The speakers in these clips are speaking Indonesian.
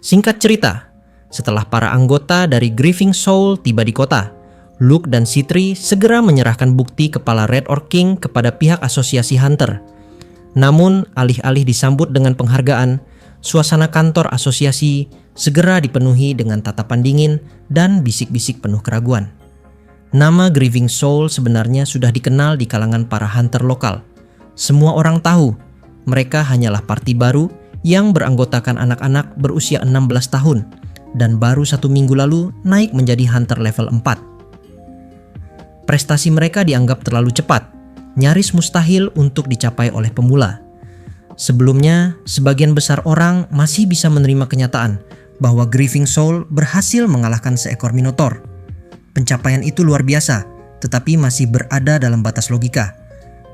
Singkat cerita, setelah para anggota dari Grieving Soul tiba di kota, Luke dan Citri segera menyerahkan bukti kepala Red Orc King kepada pihak asosiasi Hunter. Namun, alih-alih disambut dengan penghargaan, suasana kantor asosiasi segera dipenuhi dengan tatapan dingin dan bisik-bisik penuh keraguan. Nama Grieving Soul sebenarnya sudah dikenal di kalangan para hunter lokal. Semua orang tahu, mereka hanyalah parti baru yang beranggotakan anak-anak berusia 16 tahun dan baru 1 minggu lalu naik menjadi hunter level 4. Prestasi mereka dianggap terlalu cepat, nyaris mustahil untuk dicapai oleh pemula. Sebelumnya, sebagian besar orang masih bisa menerima kenyataan bahwa Grieving Soul berhasil mengalahkan seekor Minotaur. Pencapaian itu luar biasa, tetapi masih berada dalam batas logika.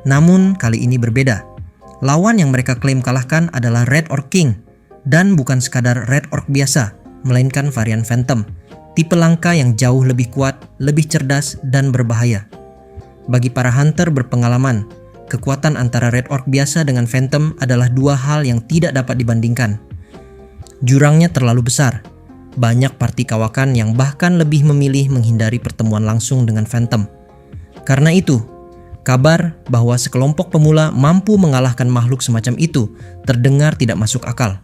Namun kali ini berbeda. Lawan yang mereka klaim kalahkan adalah Red Orc King, dan bukan sekadar Red Orc biasa, melainkan varian Phantom, tipe langka yang jauh lebih kuat, lebih cerdas, dan berbahaya. Bagi para hunter berpengalaman, kekuatan antara Red Orc biasa dengan Phantom adalah dua hal yang tidak dapat dibandingkan. Jurangnya terlalu besar. Banyak parti kawakan yang bahkan lebih memilih menghindari pertemuan langsung dengan Phantom. Karena itu, kabar bahwa sekelompok pemula mampu mengalahkan makhluk semacam itu terdengar tidak masuk akal.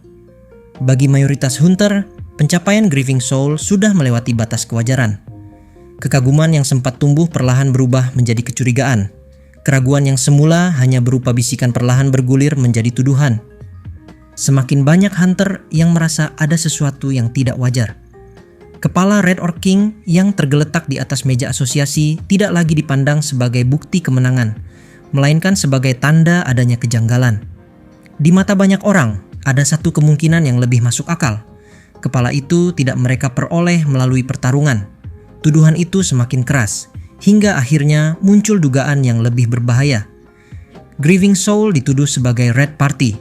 Bagi mayoritas hunter, pencapaian Grieving Soul sudah melewati batas kewajaran. Kekaguman yang sempat tumbuh perlahan berubah menjadi kecurigaan. Keraguan yang semula hanya berupa bisikan perlahan bergulir menjadi tuduhan. Semakin banyak hunter yang merasa ada sesuatu yang tidak wajar. Kepala Red Orc King yang tergeletak di atas meja asosiasi tidak lagi dipandang sebagai bukti kemenangan, melainkan sebagai tanda adanya kejanggalan. Di mata banyak orang, ada satu kemungkinan yang lebih masuk akal. Kepala itu tidak mereka peroleh melalui pertarungan. Tuduhan itu semakin keras, hingga akhirnya muncul dugaan yang lebih berbahaya. Grieving Soul dituduh sebagai Red Party.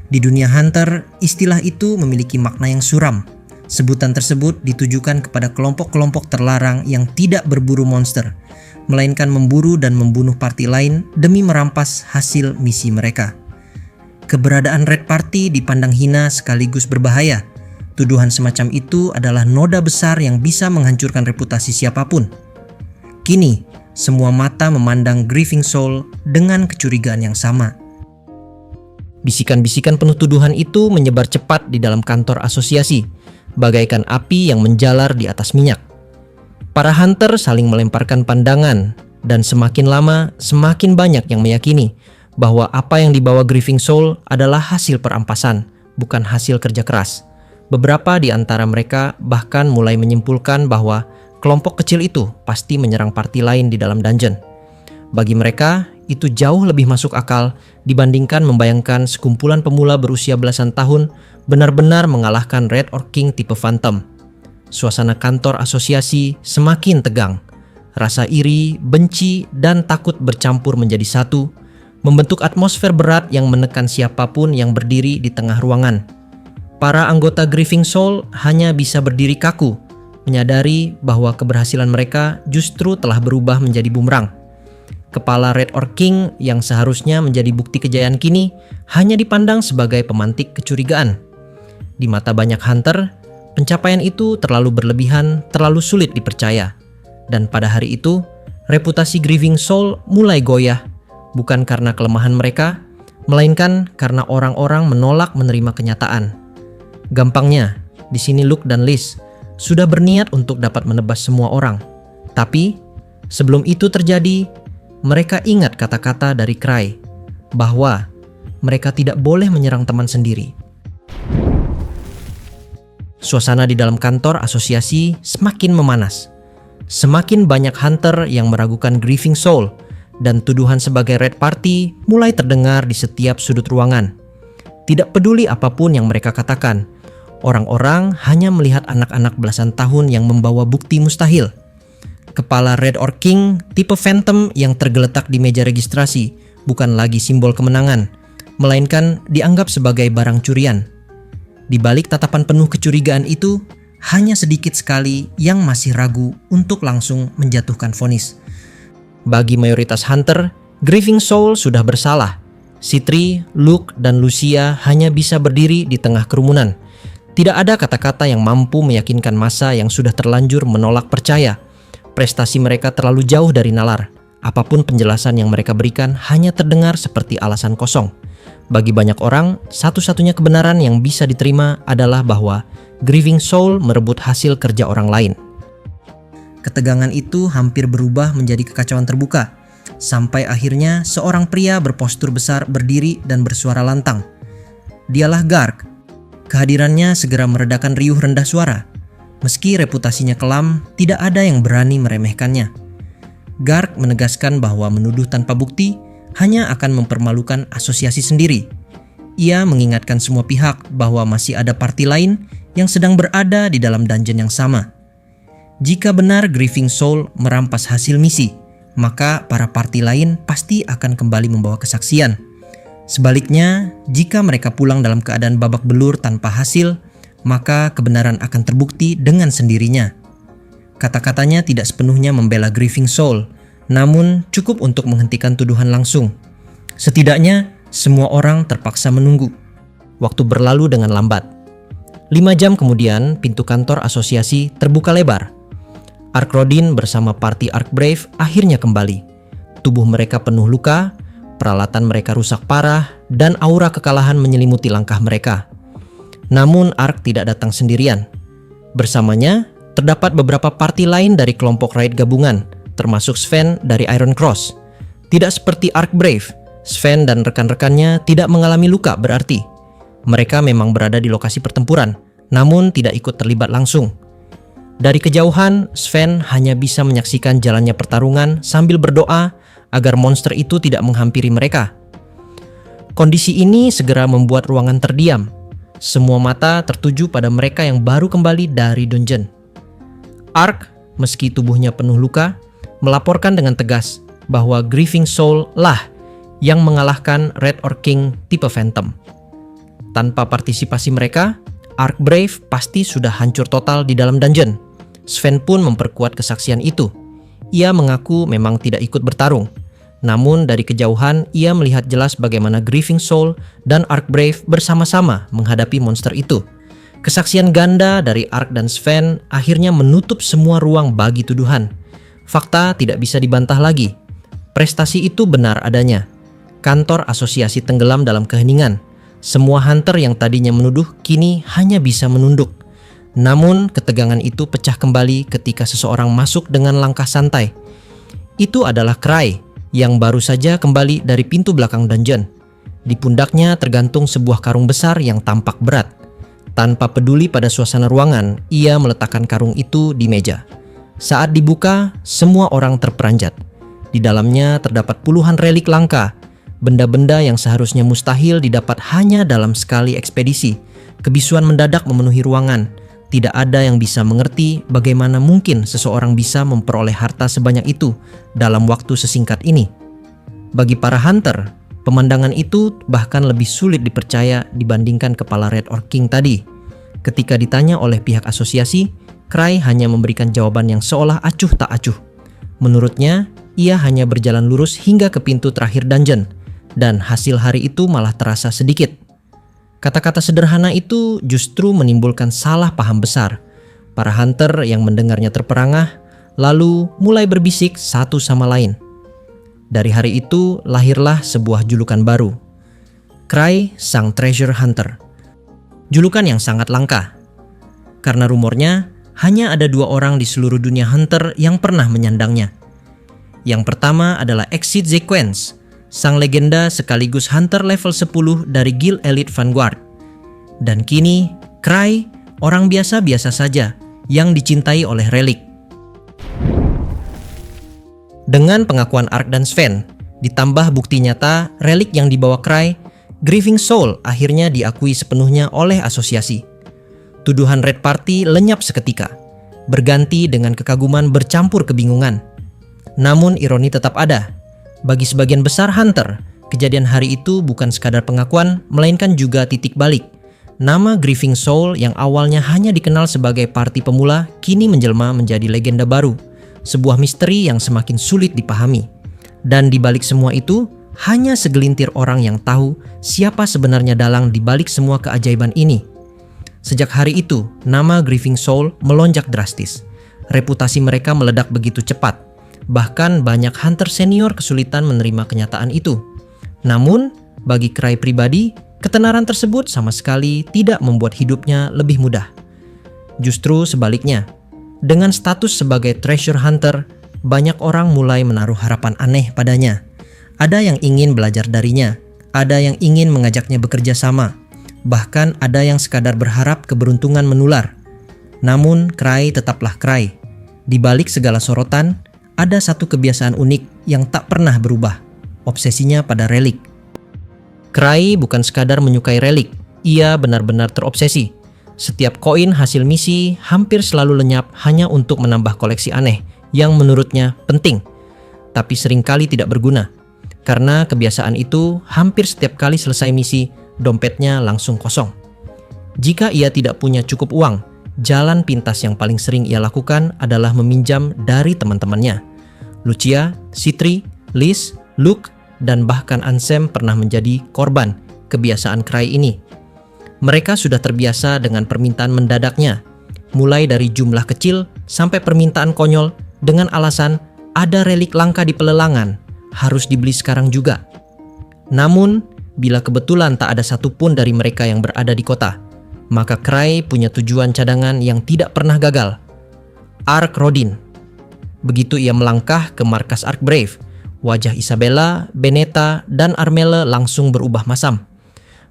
Di dunia Hunter, istilah itu memiliki makna yang suram. Sebutan tersebut ditujukan kepada kelompok-kelompok terlarang yang tidak berburu monster, melainkan memburu dan membunuh parti lain demi merampas hasil misi mereka. Keberadaan Red Party dipandang hina sekaligus berbahaya. Tuduhan semacam itu adalah noda besar yang bisa menghancurkan reputasi siapapun. Kini, semua mata memandang Grieving Soul dengan kecurigaan yang sama. Bisikan-bisikan penuh tuduhan itu menyebar cepat di dalam kantor asosiasi, bagaikan api yang menjalar di atas minyak. Para hunter saling melemparkan pandangan, dan semakin lama semakin banyak yang meyakini bahwa apa yang dibawa Grieving Soul adalah hasil perampasan, bukan hasil kerja keras. Beberapa di antara mereka bahkan mulai menyimpulkan bahwa kelompok kecil itu pasti menyerang parti lain di dalam dungeon. Bagi mereka, itu jauh lebih masuk akal dibandingkan membayangkan sekumpulan pemula berusia belasan tahun benar-benar mengalahkan Red Orc King tipe Phantom. Suasana kantor asosiasi semakin tegang. Rasa iri, benci, dan takut bercampur menjadi satu, membentuk atmosfer berat yang menekan siapapun yang berdiri di tengah ruangan. Para anggota Grieving Soul hanya bisa berdiri kaku, menyadari bahwa keberhasilan mereka justru telah berubah menjadi bumerang. Kepala Red Orc King yang seharusnya menjadi bukti kejayaan kini hanya dipandang sebagai pemantik kecurigaan. Di mata banyak hunter, pencapaian itu terlalu berlebihan, terlalu sulit dipercaya. Dan pada hari itu, reputasi Grieving Soul mulai goyah, bukan karena kelemahan mereka, melainkan karena orang-orang menolak menerima kenyataan. Gampangnya, di sini Luke dan Liz sudah berniat untuk dapat menebas semua orang. Tapi, sebelum itu terjadi, mereka ingat kata-kata dari Cry, bahwa mereka tidak boleh menyerang teman sendiri. Suasana di dalam kantor asosiasi semakin memanas. Semakin banyak hunter yang meragukan Grieving Soul, dan tuduhan sebagai Red Party mulai terdengar di setiap sudut ruangan. Tidak peduli apapun yang mereka katakan, orang-orang hanya melihat anak-anak belasan tahun yang membawa bukti mustahil. Kepala Red Orc King tipe Phantom yang tergeletak di meja registrasi bukan lagi simbol kemenangan, melainkan dianggap sebagai barang curian. Di balik tatapan penuh kecurigaan itu, hanya sedikit sekali yang masih ragu untuk langsung menjatuhkan vonis. Bagi mayoritas hunter, Grieving Soul sudah bersalah. Citri, Luke, dan Lucia hanya bisa berdiri di tengah kerumunan. Tidak ada kata-kata yang mampu meyakinkan massa yang sudah terlanjur menolak percaya. Prestasi mereka terlalu jauh dari nalar. Apapun penjelasan yang mereka berikan hanya terdengar seperti alasan kosong. Bagi banyak orang, satu-satunya kebenaran yang bisa diterima adalah bahwa Grieving Soul merebut hasil kerja orang lain. Ketegangan itu hampir berubah menjadi kekacauan terbuka, sampai akhirnya seorang pria berpostur besar berdiri dan bersuara lantang. Dialah Garg. Kehadirannya segera meredakan riuh rendah suara. Meski reputasinya kelam, tidak ada yang berani meremehkannya. Garg menegaskan bahwa menuduh tanpa bukti hanya akan mempermalukan asosiasi sendiri. Ia mengingatkan semua pihak bahwa masih ada parti lain yang sedang berada di dalam dungeon yang sama. Jika benar Grieving Soul merampas hasil misi, maka para parti lain pasti akan kembali membawa kesaksian. Sebaliknya, jika mereka pulang dalam keadaan babak belur tanpa hasil, maka kebenaran akan terbukti dengan sendirinya. Kata-katanya tidak sepenuhnya membela Grieving Soul, namun cukup untuk menghentikan tuduhan langsung. Setidaknya, semua orang terpaksa menunggu. Waktu berlalu dengan lambat. 5 jam kemudian, pintu kantor asosiasi terbuka lebar. Arkrodin bersama parti Arkbrave akhirnya kembali. Tubuh mereka penuh luka, peralatan mereka rusak parah, dan aura kekalahan menyelimuti langkah mereka. Namun Ark tidak datang sendirian. Bersamanya, terdapat beberapa parti lain dari kelompok raid gabungan, termasuk Sven dari Iron Cross. Tidak seperti Arkbrave, Sven dan rekan-rekannya tidak mengalami luka berarti. Mereka memang berada di lokasi pertempuran, namun tidak ikut terlibat langsung. Dari kejauhan, Sven hanya bisa menyaksikan jalannya pertarungan sambil berdoa agar monster itu tidak menghampiri mereka. Kondisi ini segera membuat ruangan terdiam. Semua mata tertuju pada mereka yang baru kembali dari dungeon. Ark, meski tubuhnya penuh luka, melaporkan dengan tegas bahwa Grieving Soul lah yang mengalahkan Red Orc King tipe Phantom. Tanpa partisipasi mereka, Arkbrave pasti sudah hancur total di dalam dungeon. Sven pun memperkuat kesaksian itu. Ia mengaku memang tidak ikut bertarung. Namun dari kejauhan ia melihat jelas bagaimana Grieving Soul dan Arkbrave bersama-sama menghadapi monster itu. Kesaksian ganda dari Ark dan Sven akhirnya menutup semua ruang bagi tuduhan. Fakta tidak bisa dibantah lagi. Prestasi itu benar adanya. Kantor asosiasi tenggelam dalam keheningan. Semua hunter yang tadinya menuduh kini hanya bisa menunduk. Namun ketegangan itu pecah kembali ketika seseorang masuk dengan langkah santai. Itu adalah Cry yang baru saja kembali dari pintu belakang dungeon. Di pundaknya tergantung sebuah karung besar yang tampak berat. Tanpa peduli pada suasana ruangan, ia meletakkan karung itu di meja. Saat dibuka, semua orang terperanjat. Di dalamnya terdapat puluhan relik langka, benda-benda yang seharusnya mustahil didapat hanya dalam sekali ekspedisi. Kebisuan mendadak memenuhi ruangan. Tidak ada yang bisa mengerti bagaimana mungkin seseorang bisa memperoleh harta sebanyak itu dalam waktu sesingkat ini. Bagi para hunter, pemandangan itu bahkan lebih sulit dipercaya dibandingkan kepala Red Orc King tadi. Ketika ditanya oleh pihak asosiasi, Cry hanya memberikan jawaban yang seolah acuh tak acuh. Menurutnya, ia hanya berjalan lurus hingga ke pintu terakhir dungeon, dan hasil hari itu malah terasa sedikit. Kata-kata sederhana itu justru menimbulkan salah paham besar. Para hunter yang mendengarnya terperangah, lalu mulai berbisik satu sama lain. Dari hari itu lahirlah sebuah julukan baru. Cry Sang Treasure Hunter. Julukan yang sangat langka. Karena rumornya, hanya ada 2 orang di seluruh dunia hunter yang pernah menyandangnya. Yang pertama adalah Exit Sequence, sang legenda sekaligus hunter level 10 dari Guild Elite Vanguard. Dan kini, Cry, orang biasa-biasa saja yang dicintai oleh relik. Dengan pengakuan Ark dan Sven, ditambah bukti nyata relik yang dibawa Cry, Grieving Soul akhirnya diakui sepenuhnya oleh asosiasi. Tuduhan Red Party lenyap seketika, berganti dengan kekaguman bercampur kebingungan. Namun ironi tetap ada. Bagi sebagian besar hunter, kejadian hari itu bukan sekadar pengakuan, melainkan juga titik balik. Nama Grieving Soul yang awalnya hanya dikenal sebagai parti pemula, kini menjelma menjadi legenda baru. Sebuah misteri yang semakin sulit dipahami. Dan di balik semua itu, hanya segelintir orang yang tahu siapa sebenarnya dalang di balik semua keajaiban ini. Sejak hari itu, nama Grieving Soul melonjak drastis. Reputasi mereka meledak begitu cepat. Bahkan banyak hunter senior kesulitan menerima kenyataan itu. Namun, bagi Cry pribadi, ketenaran tersebut sama sekali tidak membuat hidupnya lebih mudah. Justru sebaliknya, dengan status sebagai treasure hunter, banyak orang mulai menaruh harapan aneh padanya. Ada yang ingin belajar darinya, ada yang ingin mengajaknya bekerja sama, bahkan ada yang sekadar berharap keberuntungan menular. Namun, Cry tetaplah Cry. Di balik segala sorotan, ada satu kebiasaan unik yang tak pernah berubah, obsesinya pada relik. Cry bukan sekadar menyukai relik, ia benar-benar terobsesi. Setiap koin hasil misi hampir selalu lenyap hanya untuk menambah koleksi aneh yang menurutnya penting, tapi seringkali tidak berguna. Karena kebiasaan itu, hampir setiap kali selesai misi, dompetnya langsung kosong. Jika ia tidak punya cukup uang, jalan pintas yang paling sering ia lakukan adalah meminjam dari teman-temannya. Lucia, Citri, Liz, Luke, dan bahkan Ansem pernah menjadi korban kebiasaan Cry ini. Mereka sudah terbiasa dengan permintaan mendadaknya, mulai dari jumlah kecil sampai permintaan konyol dengan alasan ada relik langka di pelelangan, harus dibeli sekarang juga. Namun, bila kebetulan tak ada satupun dari mereka yang berada di kota, maka Cry punya tujuan cadangan yang tidak pernah gagal. Ark Rodin. Begitu ia melangkah ke markas Ark Brave, wajah Isabella, Beneta, dan Armelle langsung berubah masam.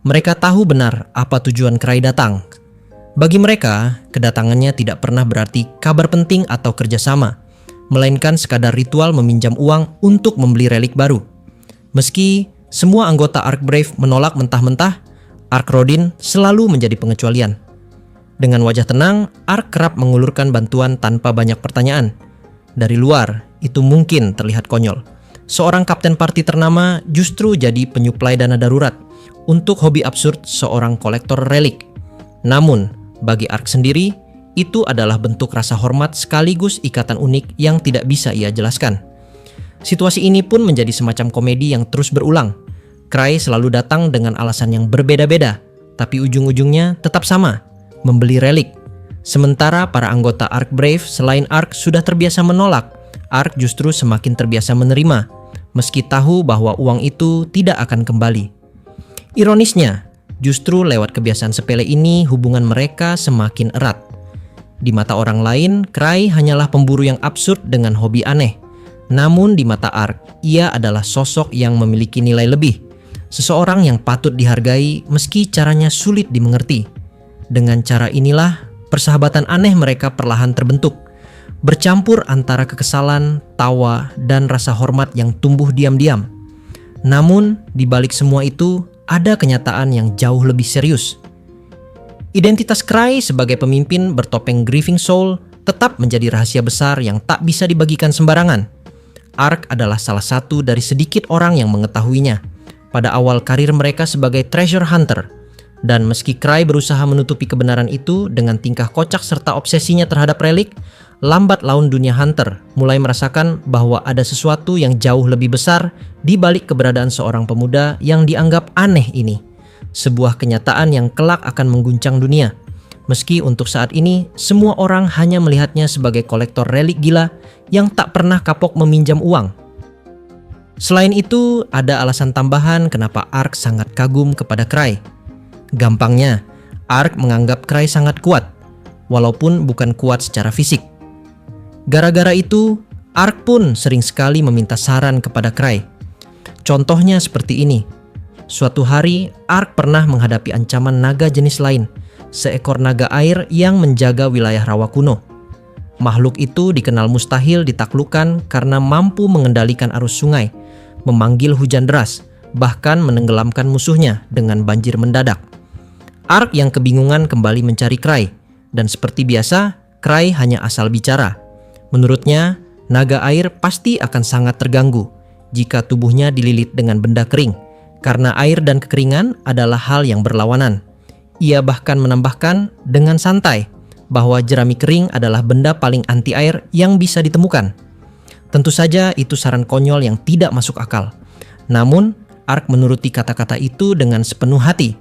Mereka tahu benar apa tujuan Cry datang. Bagi mereka, kedatangannya tidak pernah berarti kabar penting atau kerjasama, melainkan sekadar ritual meminjam uang untuk membeli relik baru. Meski semua anggota Ark Brave menolak mentah-mentah, Ark Rodin selalu menjadi pengecualian. Dengan wajah tenang, Ark kerap mengulurkan bantuan tanpa banyak pertanyaan. Dari luar, itu mungkin terlihat konyol. Seorang kapten parti ternama justru jadi penyuplai dana darurat untuk hobi absurd seorang kolektor relik. Namun, bagi Ark sendiri, itu adalah bentuk rasa hormat sekaligus ikatan unik yang tidak bisa ia jelaskan. Situasi ini pun menjadi semacam komedi yang terus berulang. Cry selalu datang dengan alasan yang berbeda-beda, tapi ujung-ujungnya tetap sama, membeli relik. Sementara para anggota Ark Brave selain Ark sudah terbiasa menolak, Ark justru semakin terbiasa menerima, meski tahu bahwa uang itu tidak akan kembali. Ironisnya, justru lewat kebiasaan sepele ini hubungan mereka semakin erat. Di mata orang lain, Cry hanyalah pemburu yang absurd dengan hobi aneh. Namun di mata Ark, ia adalah sosok yang memiliki nilai lebih. Seseorang yang patut dihargai meski caranya sulit dimengerti. Dengan cara inilah, persahabatan aneh mereka perlahan terbentuk. Bercampur antara kekesalan, tawa, dan rasa hormat yang tumbuh diam-diam. Namun, di balik semua itu, ada kenyataan yang jauh lebih serius. Identitas Cry sebagai pemimpin bertopeng Grieving Soul tetap menjadi rahasia besar yang tak bisa dibagikan sembarangan. Ark adalah salah satu dari sedikit orang yang mengetahuinya pada awal karir mereka sebagai treasure hunter. Dan meski Cry berusaha menutupi kebenaran itu dengan tingkah kocak serta obsesinya terhadap relik, lambat laun dunia hunter mulai merasakan bahwa ada sesuatu yang jauh lebih besar di balik keberadaan seorang pemuda yang dianggap aneh ini. Sebuah kenyataan yang kelak akan mengguncang dunia. Meski untuk saat ini, semua orang hanya melihatnya sebagai kolektor relik gila yang tak pernah kapok meminjam uang. Selain itu, ada alasan tambahan kenapa Ark sangat kagum kepada Cry. Gampangnya, Ark menganggap Cry sangat kuat, walaupun bukan kuat secara fisik. Gara-gara itu, Ark pun sering sekali meminta saran kepada Cry. Contohnya seperti ini. Suatu hari, Ark pernah menghadapi ancaman naga jenis lain, seekor naga air yang menjaga wilayah rawa kuno. Makhluk itu dikenal mustahil ditaklukkan karena mampu mengendalikan arus sungai, memanggil hujan deras, bahkan menenggelamkan musuhnya dengan banjir mendadak. Ark yang kebingungan kembali mencari Cry, dan seperti biasa, Cry hanya asal bicara. Menurutnya, naga air pasti akan sangat terganggu jika tubuhnya dililit dengan benda kering, karena air dan kekeringan adalah hal yang berlawanan. Ia bahkan menambahkan dengan santai bahwa jerami kering adalah benda paling anti air yang bisa ditemukan. Tentu saja itu saran konyol yang tidak masuk akal. Namun, Ark menuruti kata-kata itu dengan sepenuh hati.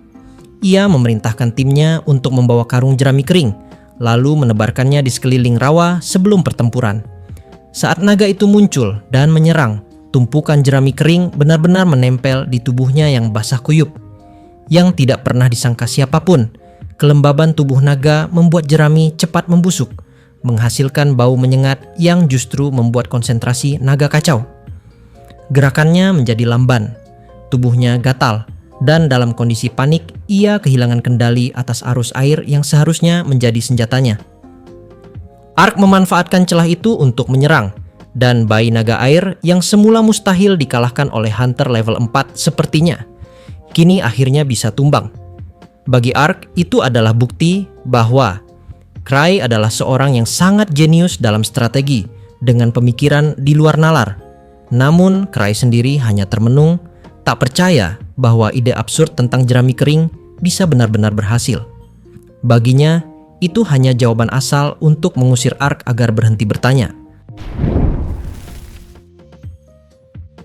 ia memerintahkan timnya untuk membawa karung jerami kering, lalu menebarkannya di sekeliling rawa sebelum pertempuran. Saat naga itu muncul dan menyerang, tumpukan jerami kering benar-benar menempel di tubuhnya yang basah kuyup. Yang tidak pernah disangka siapapun, kelembaban tubuh naga membuat jerami cepat membusuk, menghasilkan bau menyengat yang justru membuat konsentrasi naga kacau. Gerakannya menjadi lamban, tubuhnya gatal, dan dalam kondisi panik, ia kehilangan kendali atas arus air yang seharusnya menjadi senjatanya. Ark memanfaatkan celah itu untuk menyerang, dan bayi naga air yang semula mustahil dikalahkan oleh hunter level 4 sepertinya kini akhirnya bisa tumbang. Bagi Ark, itu adalah bukti bahwa Cry adalah seorang yang sangat jenius dalam strategi dengan pemikiran di luar nalar. Namun, Cry sendiri hanya termenung, tak percaya bahwa ide absurd tentang jerami kering bisa benar-benar berhasil. Baginya, itu hanya jawaban asal untuk mengusir Ark agar berhenti bertanya.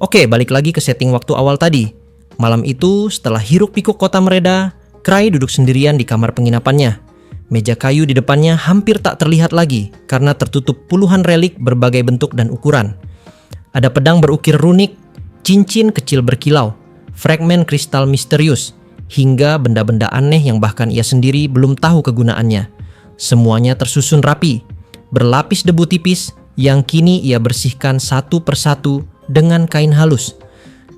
Oke, balik lagi ke setting waktu awal tadi. Malam itu, setelah hiruk-pikuk kota mereda, Cry duduk sendirian di kamar penginapannya. Meja kayu di depannya hampir tak terlihat lagi karena tertutup puluhan relik berbagai bentuk dan ukuran. Ada pedang berukir runik, cincin kecil berkilau, fragmen kristal misterius, hingga benda-benda aneh yang bahkan ia sendiri belum tahu kegunaannya. Semuanya tersusun rapi, berlapis debu tipis yang kini ia bersihkan satu persatu dengan kain halus.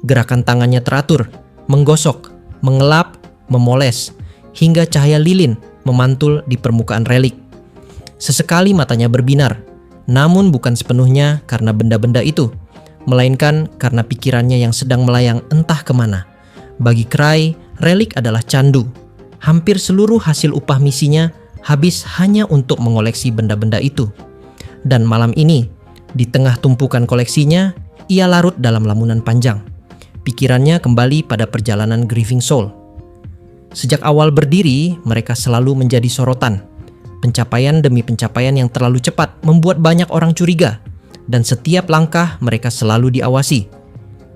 Gerakan tangannya teratur, menggosok, mengelap, memoles, hingga cahaya lilin memantul di permukaan relik. Sesekali matanya berbinar, namun bukan sepenuhnya karena benda-benda itu, melainkan karena pikirannya yang sedang melayang entah kemana. Bagi Cry, relik adalah candu. Hampir seluruh hasil upah misinya habis hanya untuk mengoleksi benda-benda itu. Dan malam ini, di tengah tumpukan koleksinya, ia larut dalam lamunan panjang. Pikirannya kembali pada perjalanan Grieving Soul. Sejak awal berdiri, mereka selalu menjadi sorotan. Pencapaian demi pencapaian yang terlalu cepat membuat banyak orang curiga, dan setiap langkah mereka selalu diawasi.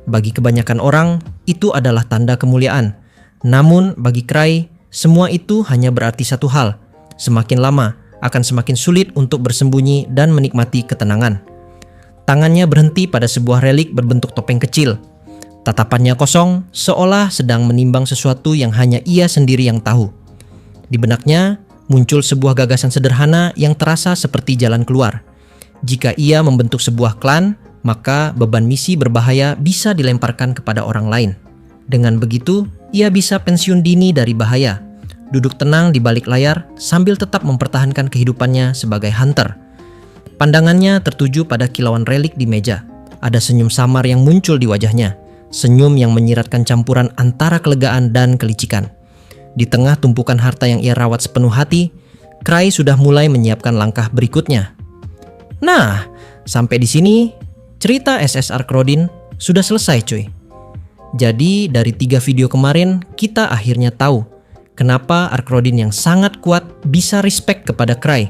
Bagi kebanyakan orang, itu adalah tanda kemuliaan. Namun bagi Cry, semua itu hanya berarti satu hal. Semakin lama, akan semakin sulit untuk bersembunyi dan menikmati ketenangan. Tangannya berhenti pada sebuah relik berbentuk topeng kecil. Tatapannya kosong, seolah sedang menimbang sesuatu yang hanya ia sendiri yang tahu. Di benaknya, muncul sebuah gagasan sederhana yang terasa seperti jalan keluar. Jika ia membentuk sebuah klan, maka beban misi berbahaya bisa dilemparkan kepada orang lain. Dengan begitu, ia bisa pensiun dini dari bahaya, duduk tenang di balik layar sambil tetap mempertahankan kehidupannya sebagai hunter. Pandangannya tertuju pada kilauan relik di meja. Ada senyum samar yang muncul di wajahnya, senyum yang menyiratkan campuran antara kelegaan dan kelicikan. Di tengah tumpukan harta yang ia rawat sepenuh hati, Cry sudah mulai menyiapkan langkah berikutnya. Nah, sampai di sini, cerita SS Arkrodin sudah selesai cuy. Jadi dari 3 video kemarin, kita akhirnya tahu kenapa Arkrodin yang sangat kuat bisa respect kepada Cry.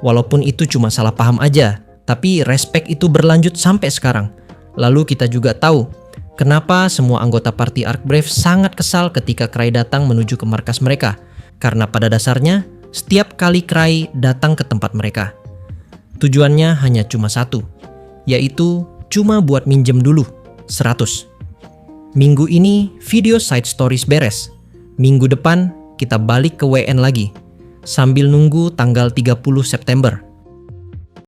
Walaupun itu cuma salah paham aja, tapi respect itu berlanjut sampai sekarang. Lalu kita juga tahu kenapa semua anggota party Arkbrave sangat kesal ketika Cry datang menuju ke markas mereka. Karena pada dasarnya, setiap kali Cry datang ke tempat mereka, tujuannya hanya cuma satu, yaitu cuma buat minjem dulu 100. Minggu ini video side stories beres. Minggu depan kita balik ke WN lagi, sambil nunggu tanggal 30 September.